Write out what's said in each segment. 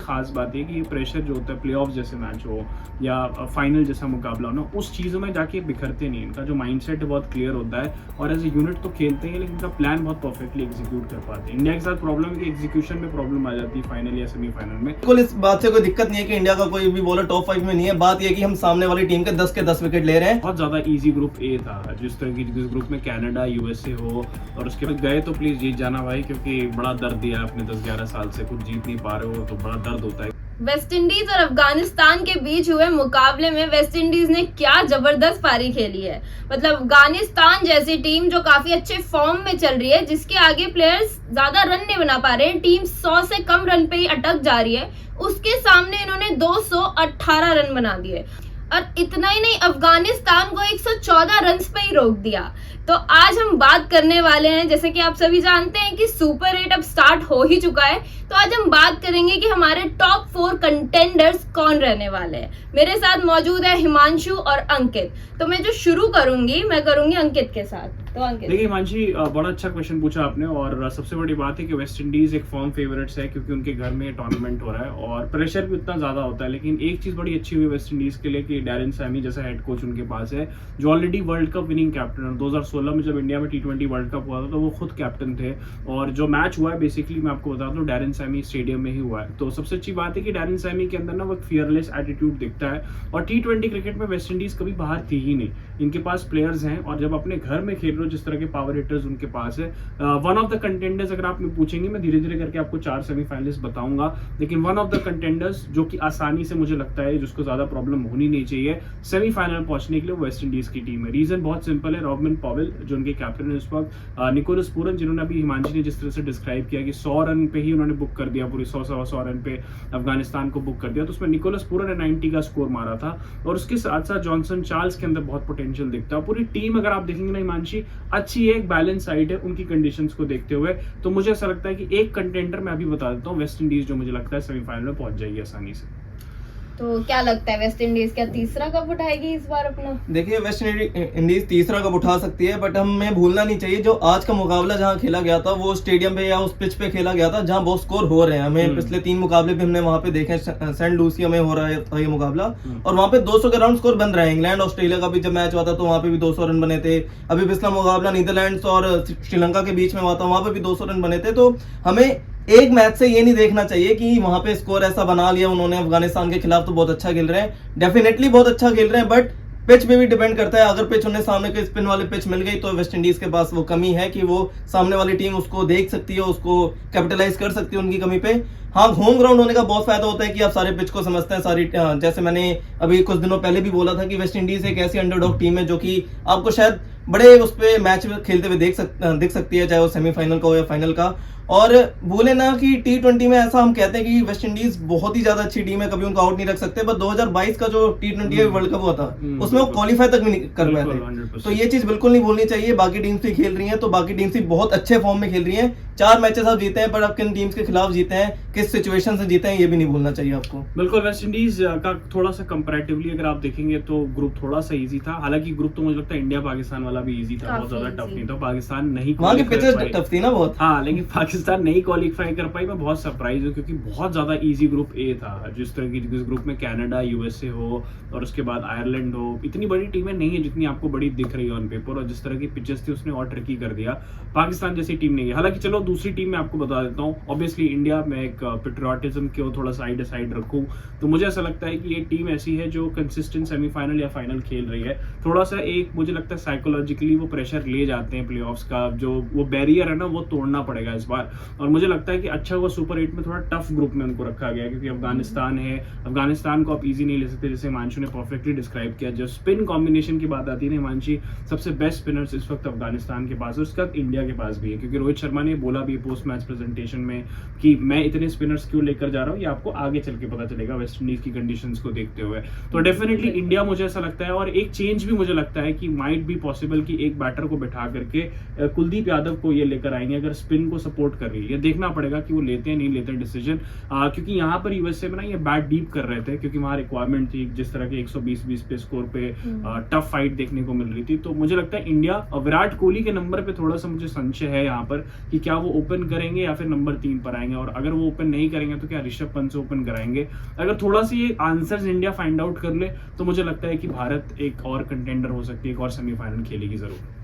खास बात है कि ये प्रेशर जो होता है प्ले ऑफ जैसे मैच हो या फाइनल जैसा मुकाबला हो ना, उस चीज़ों में जाके बिखरते नहीं। इनका जो माइंडसेट है बहुत क्लियर होता है और एज ए यूनिट तो खेलते हैं, लेकिन इनका प्लान बहुत परफेक्टली एग्जीक्यूट कर पाते हैं। इंडिया के साथ प्रॉब्लम है कि एग्जीक्यूशन में प्रॉब्लम आ जाती है फाइनल या सेमीफाइनल में। बिल्कुल इस बात से कोई दिक्कत नहीं है कि इंडिया का कोई भी बॉलर टॉप 5 में नहीं है। बात यह कि हम सामने वाली टीम के 10 विकेट ले रहे हैं। बहुत ज़्यादा इजी ग्रुप ए था, जिस तरह की जिस ग्रुप में कनाडा यूएसए हो और उसके बाद गए तो प्लीज़ जीत जाना भाई, क्योंकि बड़ा दर्द दिया अपने 10-11 साल से, कुछ जीत नहीं पा रहे हो तो बड़ा दर्द होता है। वेस्ट इंडीज और अफगानिस्तान के बीच हुए मुकाबले में वेस्ट इंडीज ने क्या जबरदस्त पारी खेली है। मतलब अफगानिस्तान जैसी टीम जो काफी अच्छे फॉर्म में चल रही है, जिसके आगे प्लेयर्स ज्यादा रन नहीं बना पा रहे हैं, टीम 100 से कम रन पे ही अटक जा रही है, उसके सामने इन्होंने 218 रन बना दिए। और इतना ही नहीं, अफगानिस्तान को 114 रन पे ही रोक दिया। तो आज हम बात करने वाले हैं, जैसे कि आप सभी जानते हैं कि सुपर 8 अब स्टार्ट हो ही चुका है, तो आज हम बात करेंगे कि हमारे टॉप 4 कंटेंडर्स कौन रहने वाले हैं। मेरे साथ मौजूद है हिमांशु और अंकित। तो मैं जो शुरू करूंगी, मैं करूंगी अंकित के साथ। तो अंकित, देखिए हिमांशी, बड़ा अच्छा क्वेश्चन पूछा आपने और सबसे बड़ी बात है कि वेस्ट इंडीज एक फॉर्म फेवरेट्स है, क्योंकि उनके घर में टूर्नामेंट हो रहा है और प्रेशर भी उतना ज्यादा होता है। लेकिन एक चीज बड़ी अच्छी हुई वेस्ट इंडीज के लिए कि डैरेन सैमी जैसा हेड कोच उनके पास है, जो already world cup winning captain है। 2016 में जब इंडिया में T20 वर्ल्ड कप हुआ था तो वो खुद कैप्टन थे, और जो मैच हुआ है बेसिकली मैं आपको बता दूं डैरेन सैमी स्टेडियम में ही हुआ है। तो सबसे अच्छी बात है कि डैरेन सैमी के अंदर ना वो फियरलेस एटीट्यूड दिखता है, और T20 क्रिकेट में वेस्ट इंडीज कभी बाहर थी ही नहीं। इनके पास प्लेयर्स हैं, और जब अपने घर में खेल रहे हो जिस तरह के पावर हिटर्स उनके पास है, वन ऑफ द कंटेंडर्स अगर आप पूछेंगे, मैं धीरे धीरे करके आपको 4 सेमीफाइनलिस्ट बताऊंगा, लेकिन वन ऑफ द कंटेंडर्स जो कि आसानी से मुझे लगता है जिसको ज्यादा प्रॉब्लम होनी नहीं चाहिए सेमीफाइनल पहुंचने के लिए, वेस्ट इंडीज की टीम है। रीजन बहुत सिंपल है, रॉबिन पॉवेल जो उनके कैप्टन है इस वक्त, निकोलस पूरन जिन्होंने अभी हिमांशी ने जिस तरह से डिस्क्राइब किया कि 100 रन पे ही उन्होंने बुक कर दिया, पूरी 100 रन पे अफगानिस्तान को बुक कर दिया, तो उसमें निकोलस पूरन ने 90 का स्कोर मारा था। और उसके साथ साथ जॉनसन चार्ल्स के अंदर बहुत पोटेंशियल दिखता है। पूरी टीम अगर आप देखेंगे ना हिमांशी, अच्छी है, एक बैलेंस साइड है उनकी कंडीशंस को देखते हुए। तो मुझे ऐसा लगता है कि एक कंटेंडर मैं अभी बता देता हूँ, वेस्ट इंडीज जो मुझे लगता है सेमीफाइनल में पहुंच जाएगी आसानी से। तो क्या लगता है वेस्ट इंडीज क्या तीसरा कप उठाएगी इस बार अपना? देखिए वेस्ट इंडीज तीसरा कप उठा सकती है, बट हमें भूलना नहीं चाहिए जो आज का मुकाबला जहां खेला गया था वो स्टेडियम पे या उस पिच पे खेला गया था जहां बहुत स्कोर हो रहे हैं। हमें पिछले 3 मुकाबले भी हमने वहां पे देखे, सेंट लूसिया में हो रहा है ये मुकाबला, और वहां पे 200 के राउंड स्कोर बन रहे हैं। इंग्लैंड ऑस्ट्रेलिया का भी जब मैच हुआ था तो वहां पे भी 200 रन बने थे। अभी पिछला मुकाबला नीदरलैंड्स और श्रीलंका के बीच में हुआ था, वहां पे भी 200 रन बने थे। तो हमें एक मैच से ये नहीं देखना चाहिए कि वहां पे स्कोर ऐसा बना लिया उन्होंने अफगानिस्तान के खिलाफ तो बहुत अच्छा खेल रहे हैं, डेफिनेटली बहुत अच्छा खेल रहे हैं, बट पिच पे भी डिपेंड करता है। अगर पिच उन्हें सामने के स्पिन वाले पिच मिल गई तो वेस्ट इंडीज के पास वो कमी है कि वो सामने वाली टीम उसको देख सकती है, उसको कैपिटलाइज कर सकती है उनकी कमी पे। हाँ, होम ग्राउंड होने का बहुत फायदा होता है कि आप सारे पिच को समझते हैं। सारी जैसे मैंने अभी कुछ दिनों पहले भी बोला था कि वेस्ट इंडीज एक ऐसी अंडरडॉग टीम है जो कि आपको शायद बड़े उस पे मैच खेलते हुए दिख सकती है, चाहे वो सेमीफाइनल का हो या फाइनल का। और बोले ना कि T20 में ऐसा हम कहते हैं कि वेस्ट इंडीज बहुत ही ज्यादा अच्छी टीम है, कभी उनको आउट नहीं रख सकते, पर 2022 का जो T20 वर्ल्ड कप हुआ था उसमें वो क्वालिफाई तक भी नहीं कर पाए थे। तो ये चीज बिल्कुल नहीं भूलनी चाहिए। बाकी टीम्स भी खेल रही हैं, तो बाकी टीम्स भी बहुत अच्छे फॉर्म में खेल रही हैं। 4 मैचेस आप जीते हैं, पर आप किन टीम्स के खिलाफ जीते हैं, किस सिचुएशन से जीते हैं, ये भी नहीं भूलना चाहिए आपको। बिल्कुल, वेस्ट इंडीज का थोड़ा सा कंपैरेटिवली अगर आप देखेंगे तो ग्रुप थोड़ा सा इजी था। हालांकि ग्रुप तो मुझे लगता है इंडिया पाकिस्तान वाला भी इजी था, बहुत ज्यादा टफ नहीं था। पाकिस्तान नहीं, वहां की पिचेस टफ थी ना बहुत। हाँ, लेकिन पाकिस्तान नहीं क्वालिफाई कर पाई। मैं बहुत सरप्राइज हूँ, क्योंकि बहुत ज्यादा इजी ग्रुप ए था। जिस तरह की जिस ग्रुप में कनाडा यूएसए हो और उसके बाद आयरलैंड हो, इतनी बड़ी टीमें नहीं है जितनी आपको बड़ी दिख रही है ऑन पेपर, और जिस तरह की पिचेस थी उसने और ट्रिकी कर दिया। पाकिस्तान जैसी टीम नहीं है। हालांकि चलो दूसरी टीम में आपको बता देता हूँ, ऑब्वियसली इंडिया में एक पेट्रियोटिज्म को थोड़ा साइड रखूं तो मुझे ऐसा लगता है कि ये टीम ऐसी है जो कंसिस्टेंट सेमीफाइनल या फाइनल खेल रही है। थोड़ा सा एक मुझे लगता है साइकोलॉजिकली वो प्रेशर ले जाते हैं प्लेऑफ्स का, जो वो बैरियर है ना वो तोड़ना पड़ेगा इस बार। और मुझे लगता है कि अच्छा हुआ सुपर 8 में थोड़ा टफ ग्रुप में उनको रखा गया, क्योंकि अफगानिस्तान है, अफगानिस्तान को आप इजी नहीं ले सकते, जैसे हिमांशु ने परफेक्टली डिस्क्राइब किया। जब स्पिन कॉम्बिनेशन की बात आती है ना हिमांशी, सबसे बेस्ट स्पिनर्स इस वक्त अफगानिस्तान के पास है, उसके बाद इंडिया के पास भी है, क्योंकि रोहित शर्मा ने बोला भी पोस्ट मैच प्रेजेंटेशन में कि मैं इतने स्पिनर्स क्यों लेकर जा रहा हूँ, ये आपको आगे चल के पता चलेगा वेस्ट इंडीज की कंडीशंस को देखते हुए। तो डेफिनेटली इंडिया मुझे ऐसा लगता है, और एक चेंज भी मुझे लगता है कि माइट बी पॉसिबल बल्कि एक बैटर को बैठा करके कुलदीप यादव को ये लेकर आएंगे अगर स्पिन को सपोर्ट कर रही है। ये देखना पड़ेगा कि वो लेते हैं नहीं लेते डिसीजन, क्योंकि यहाँ पर यूएसए में ना ये बैट डीप कर रहे थे क्योंकि वहाँ रिक्वायरमेंट थी जिस तरह के 120 पे स्कोर पे टफ फाइट देखने को मिल रही थी। तो मुझे लगता है इंडिया विराट कोहली के नंबर पे थोड़ा सा मुझे संशय है यहाँ पर कि क्या वो ओपन करेंगे या फिर नंबर 3 पर आएंगे, और अगर वो ओपन नहीं करेंगे तो क्या ऋषभ पंत से ओपन कराएंगे। अगर थोड़ा सा ये आंसर्स इंडिया फाइंड आउट कर ले तो मुझे लगता है कि भारत एक और कंटेंडर हो सकती है, एक और सेमीफाइनल खेलेगी जरूर।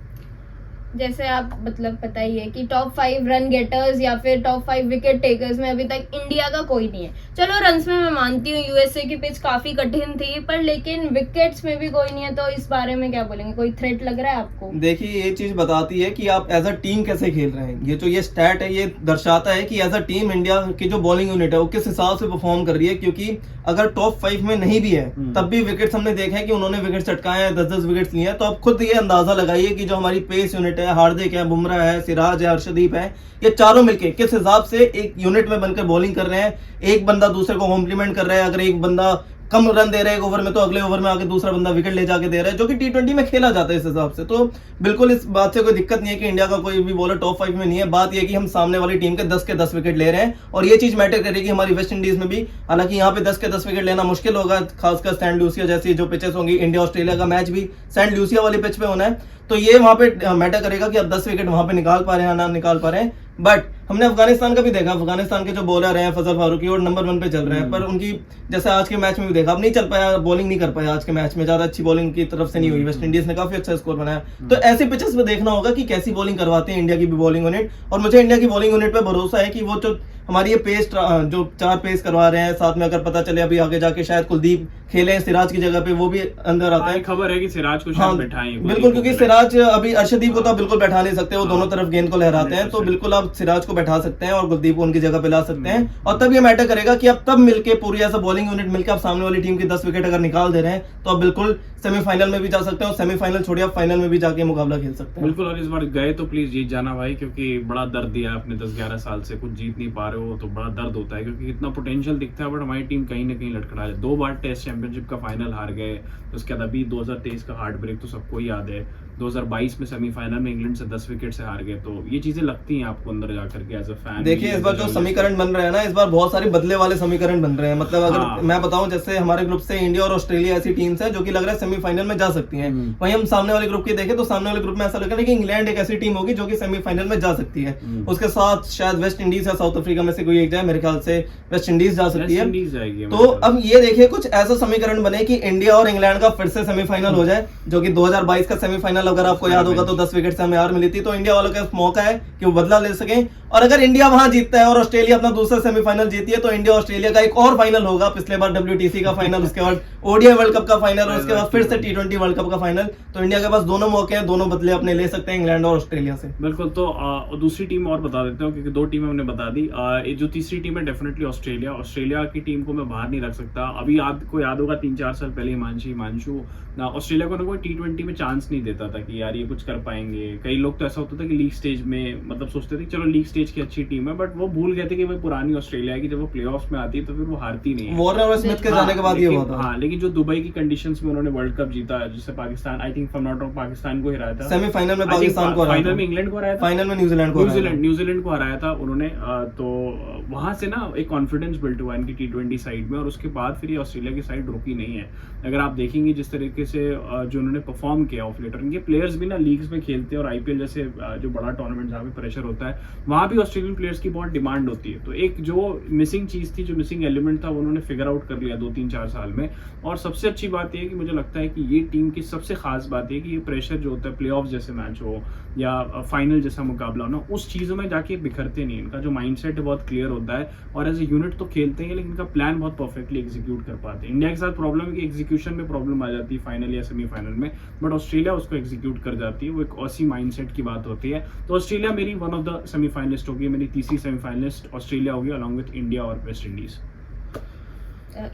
जैसे आप मतलब पता ही है कि टॉप 5 रन गेटर्स या फिर टॉप 5 विकेट टेकर्स में अभी तक इंडिया का कोई नहीं है। चलो रन्स में मैं मानती हूँ यूएसए की पिच काफी कठिन थी, पर लेकिन विकेट्स में भी कोई नहीं है, तो इस बारे में क्या बोलेंगे? कोई थ्रेट लग रहा है आपको? देखिए ये चीज बताती है कि आप एज अ टीम कैसे खेल रहे हैं। ये जो ये स्टैट है ये दर्शाता है कि एज अ टीम इंडिया की जो बॉलिंग यूनिट है वो किस हिसाब से परफॉर्म कर रही है, क्योंकि अगर टॉप 5 में नहीं भी है तब भी विकेट्स हमने देखा है कि उन्होंने विकेट चटकाए हैं, 10-10 विकेट्स लिए हैं। तो आप खुद ये अंदाजा लगाइए कि जो हमारी पेस यूनिट है, हार्दिक है, बुमराह है, सिराज है, हर्षदीप है, ये चारों मिलके किस हिसाब से एक यूनिट में बनकर बॉलिंग कर रहे हैं। एक बंदा दूसरे को कॉम्प्लीमेंट कर रहा है, अगर एक बंदा कम रन दे रहा है एक ओवर में तो अगले ओवर में आके दूसरा बंदा विकेट ले जाके दे रहा है, जो कि T20 में खेला जाता है इस हिसाब से। तो बिल्कुल इस बात से कोई दिक्कत नहीं है कि इंडिया का कोई भी बॉलर टॉप 5 में नहीं है। बात यह है कि हम सामने वाली टीम के 10 विकेट ले रहे हैं, और ये चीज मैटर करेगी हमारी वेस्ट इंडीज में भी। हालांकि यहाँ पे 10 विकेट लेना मुश्किल होगा, खासकर सैंड लूसिया जैसी जो पिचेस होंगी। इंडिया ऑस्ट्रेलिया का मैच भी सैंड लूसिया वाली पिच पे होना है, तो ये वहां पे मैटर करेगा कि आप 10 विकेट वहां पे निकाल पा रहे हैं ना निकाल पा रहे हैं। बट हमने अफगानिस्तान का भी देखा, अफगानिस्तान के जो बॉलर हैं फजल फारूकी और नंबर 1 पे चल रहे हैं, पर उनकी जैसे आज के मैच में भी देखा, अब नहीं चल पाया, बॉलिंग नहीं कर पाया आज के मैच में, ज्यादा अच्छी बॉलिंग की तरफ से नहीं हुई। वेस्ट इंडीज ने काफी अच्छा स्कोर बनाया। तो ऐसे पिचेस पे देखना होगा कि कैसी बॉलिंग करवाते हैं इंडिया की भी बॉलिंग यूनिट, और मुझे इंडिया की बॉलिंग यूनिट पे भरोसा है कि वो जो हमारी ये पेस जो 4 पेस करवा रहे हैं, साथ में अगर पता चले अभी आगे जाके शायद कुलदीप खेले सिराज की जगह पे, वो भी अंदर आता है। खबर है कि सिराज को शायद बैठाएंगे। बिल्कुल, क्योंकि सिराज अभी अर्शदीप को तो बिल्कुल बैठा नहीं सकते, वो दोनों तरफ गेंद को लहराते हैं, तो बिल्कुल आप सिराज को बैठा सकते हैं और कुलदीप को उनकी जगह पे ला सकते हैं। और तब ये मैटर करेगा कि आप तब मिलके पूरी ऐसा बॉलिंग यूनिट मिलकर आप सामने वाली टीम की 10 विकेट अगर निकाल दे रहे हैं तो आप बिल्कुल सेमीफाइनल में भी जा सकते हैं, और सेमीफाइनल छोड़िए आप फाइनल में भी जाके मुकाबला खेल सकते हैं। बिल्कुल, और इस बार गए तो प्लीज जीत जाना भाई, क्योंकि बड़ा दर्द दिया है अपने 10-11 साल से, कुछ जीत नहीं पा रहे हो तो बड़ा दर्द होता है, क्योंकि इतना पोटेंशियल दिखता है बट हमारी टीम कहीं ना कहीं लटखड़ा है। 2 बार टेस्ट चैंपियनशिप का फाइनल हार गए, तो उसके बाद अभी 2023 का हार्ट ब्रेक तो सबको ही याद है। 2022 में सेमीफाइनल में इंग्लैंड से 10 विकेट से हार गए, तो ये चीजें लगती हैं आपको अंदर जाकर के एज अ फैन। देखिए इस बार जो समीकरण बन रहे हैं ना, इस बार बहुत सारे बदले वाले समीकरण बन रहे हैं। मतलब अगर मैं बताऊं, जैसे हमारे ग्रुप से इंडिया और ऑस्ट्रेलिया ऐसी टीम्स हैं जो कि लग रहा है सेमीफाइनल में जा सकती हैं। वहीं हम सामने वाले ग्रुप की देखें तो सामने वाले ग्रुप में ऐसा लग रहा है कि इंग्लैंड एक ऐसी टीम होगी जो कि सेमीफाइनल में जा सकती है। उसके साथ शायद वेस्ट इंडीज या साउथ अफ्रीका में से कोई एक जाए, मेरे ख्याल से वेस्ट इंडीज जा सकती है। तो अब ये देखिए कुछ ऐसा समीकरण बने कि इंडिया और इंग्लैंड का फिर से सेमीफाइनल हो जाए, जो कि 2022 का सेमीफाइनल अगर आपको याद होगा तो 10 विकेट से हमें हार मिली थी। तो इंडिया वालों का मौका है कि वो बदला ले सकें, और अगर इंडिया वहां जीतता है और ऑस्ट्रेलिया अपना दूसरा सेमीफाइनल जीती है तो इंडिया ऑस्ट्रेलिया का एक और फाइनल होगा। पिछले बार WTC का फाइनल, उसके बाद ODI वर्ल्ड कप का फाइनल, और उसके बाद फिर से T20 वर्ल्ड कप का फाइनल। तो इंडिया के पास दोनों मौके हैं, दोनों बदले अपने ले सकते हैं इंग्लैंड और ऑस्ट्रेलिया से। बिल्कुल, तो दूसरी टीम और बता देते हो क्योंकि 2 टीमें हमने बता दी। जो तीसरी टीम है डेफिनेटली ऑस्ट्रेलिया। ऑस्ट्रेलिया की टीम को मैं बाहर नहीं रख सकता। अभी आपको याद होगा 3-4 साल पहले हिमांशु ऑस्ट्रेलिया को ना कोई T20 में चांस नहीं देता था कि यार ये कुछ कर पाएंगे। कई लोग तो ऐसा होता था कि लीग स्टेज में मतलब सोचते थे चलो लीग स्टेज की अच्छी टीम है, बट वो भूल गए थे कि भाई पुरानी ऑस्ट्रेलिया की जब वो प्लेऑफ्स में आती है तो फिर वो हारती नहीं है। वॉर्नर और स्मिथ के जाने के बाद ये हुआ था। हाँ, लेकिन जो दुबई की कंडीशंस में उन्होंने वर्ल्ड कप जीता, जिससे Pakistan, I think not wrong, Pakistan को हराया था सेमीफाइनल में, पाकिस्तान को हराया था, फाइनल में इंग्लैंड को हराया था, फाइनल में न्यूजीलैंड को हराया था उन्होंने। तो वहां से ना एक कॉन्फिडेंस बिल्ट हुआ इनकी T20 साइड में, और उसके बाद फिर ये ऑस्ट्रेलिया की साइड रुकी नहीं है। अगर आप देखेंगे जिस तरीके से जो उन्होंने परफॉर्म किया ऑफ लेटर, इनके प्लेयर्स भी ना लीग्स में खेलते हैं, और IPL जैसे जो बड़ा टूर्नामेंट जहाँ पे प्रेशर होता है वहाँ भी ऑस्ट्रेलियन प्लेयर्स की बहुत डिमांड होती है। तो एक जो मिसिंग चीज थी, जो मिसिंग एलिमेंट था, वो उन्होंने फिगर आउट कर लिया 2-3-4 साल में। और सबसे अच्छी बात यह है कि मुझे लगता है कि ये टीम की सबसे खास बात है कि ये प्रेशर जो होता है प्ले ऑफ जैसे मैच हो या फाइनल जैसा मुकाबला हो ना, उस चीज़ों में जाके बिखरते नहीं। इनका जो माइंडसेट है बहुत क्लियर होता है, और एज ए यूनिट तो खेलते हैं लेकिन इनका प्लान बहुत परफेक्टली एग्जीक्यूट कर पाते हैं। इंडिया के साथ प्रॉब्लम है कि एग्जीक्यूशन में प्रॉब्लम आ जाती है फाइनल या सेमीफाइनल में, बट ऑस्ट्रेलिया उसको एग्जीक्यूट कर जाती है। वो एक ऐसी माइंडसेट की बात होती है। तो ऑस्ट्रेलिया मेरी वन ऑफ द सेमीफाइनलिस्ट होगी, मेरी तीसरी सेमीफाइनलिस्ट ऑस्ट्रेलिया होगी अलॉन्ग विद इंडिया और वेस्ट इंडीज।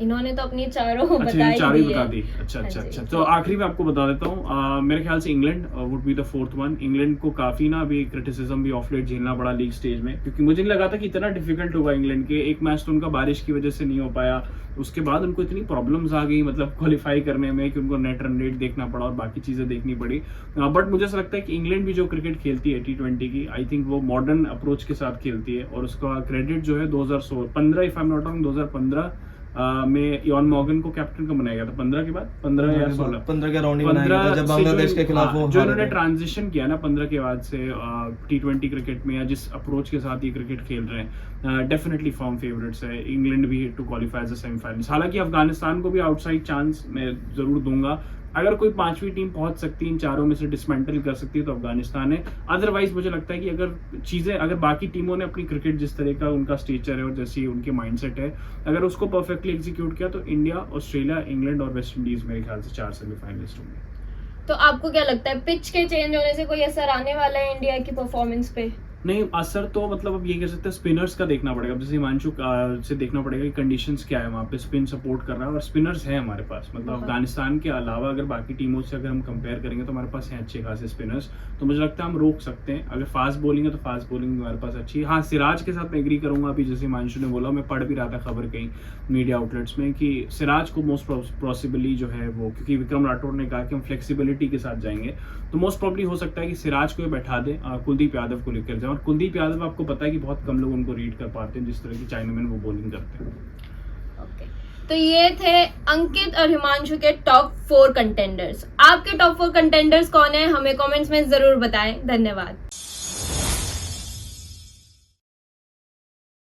इन्होंने तो अपनी चारों अच्छा बता ये चार ही ही दी बता है। दी। अच्छा हाँ अच्छा जी, अच्छा। तो- तो आखिरी में आपको बता देता हूँ, मेरे ख्याल से England would be the fourth one. England को काफी ना अभी क्रिटिसिज्म भी ऑफ लेट झेलना पड़ा लीग स्टेज में, क्योंकि मुझे नहीं लगा था कि इतना डिफिकल्ट होगा इंग्लैंड के। एक मैच तो उनका बारिश की वजह से नहीं हो पाया, उसके बाद उनको इतनी प्रॉब्लम्स आ गई मतलब क्वालिफाई करने में कि उनको नेट रन रेट देखना पड़ा और बाकी चीजें देखनी पड़ी। बट मुझे ऐसा लगता है कि इंग्लैंड भी जो क्रिकेट खेलती है T20 की, आई थिंक वो मॉडर्न अप्रोच के साथ खेलती है, और उसका क्रेडिट जो है 2015 if I am not wrong 2015 में इयान मॉर्गन को कैप्टन का बनाया गया था। 15 के बाद 15 या 16 15 के राउंड ही बनाया गया था जब से बांग्लादेश जो- के खिलाफ हाँ, वो जो हारे इन्होंने थे। ट्रांजिशन किया ना 15 के बाद से T20 क्रिकेट में, या जिस अप्रोच के साथ ये क्रिकेट खेल रहे हैं, डेफिनेटली फॉर्म फेवरेट्स है। इंग्लैंड भी to qualify as a semifinals. हालांकि अफगानिस्तान को भी आउटसाइड चांस मैं जरूर दूंगा। अगर कोई पांचवी टीम पहुंच सकती है इन चारों में से, डिसमेंटल कर सकती है, तो अफगानिस्तान है। अदरवाइज मुझे लगता है कि अगर बाकी टीमों ने अपनी क्रिकेट जिस तरह का उनका स्टेचर है और जैसी उनके माइंडसेट है, अगर उसको परफेक्टली एग्जीक्यूट किया, तो इंडिया, ऑस्ट्रेलिया, इंग्लैंड और वेस्ट इंडीज मेरे ख्याल से 4 सेमीफाइनलिस्ट होंगे। तो आपको क्या लगता है पिच के चेंज होने से कोई असर आने वाला है इंडिया की परफॉर्मेंस पे? नहीं, असर तो मतलब अब ये कह सकते हैं स्पिनर्स का देखना पड़ेगा। अब जैसे हिमांशु से देखना पड़ेगा कि कंडीशंस क्या है वहाँ पे, स्पिन सपोर्ट कर रहा है और स्पिनर्स हैं हमारे पास। मतलब हाँ। अफगानिस्तान के अलावा अगर बाकी टीमों से अगर हम कंपेयर करेंगे तो हमारे पास हैं अच्छे खासे स्पिनर्स, तो मुझे लगता है हम रोक सकते हैं। अगर फास्ट बॉलिंग है तो फास्ट बॉलिंग हमारे पास अच्छी है। हाँ, सिराज के साथ मैं एग्री करूंगा। अभी जैसे हिमांशु ने बोला, मैं पढ़ भी रहा था खबर कहीं मीडिया आउटलेट्स में कि सिराज को मोस्ट पॉसिबली जो है वो, क्योंकि विक्रम राठौर ने कहा कि हम फ्लेक्सिबिलिटी के साथ जाएंगे, तो मोस्ट प्रॉब्ली हो सकता है कि सिराज को बैठा दे, कुलदीप यादव को लेकर जाए। और कुलदीप यादव आपको पता है कि बहुत कम लोग उनको रीड कर पाते हैं जिस तरह की चाइनामैन वो बॉलिंग करते हैं। ओके, तो ये थे अंकित और हिमांशु के टॉप 4 कंटेंडर्स। आपके टॉप 4 कंटेंडर्स कौन है हमें कमेंट्स में जरूर बताएं। धन्यवाद।